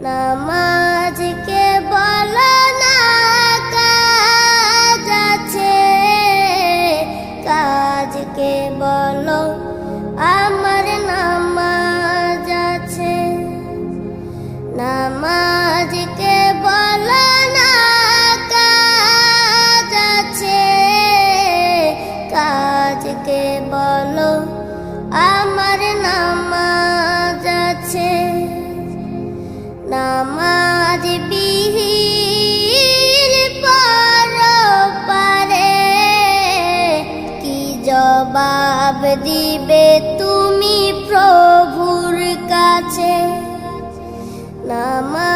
নামাজকে বলো না কাজ আছে, কাজকে বলো আমার নামাজ আছে। নামাজকে বলো না কাজ আছে, কাজকে বলো আমার নামাজ আছে। নামাজ বিহীন পরপারে কি জবাব দিবে তুমি প্রভুর কাছে? নামাজ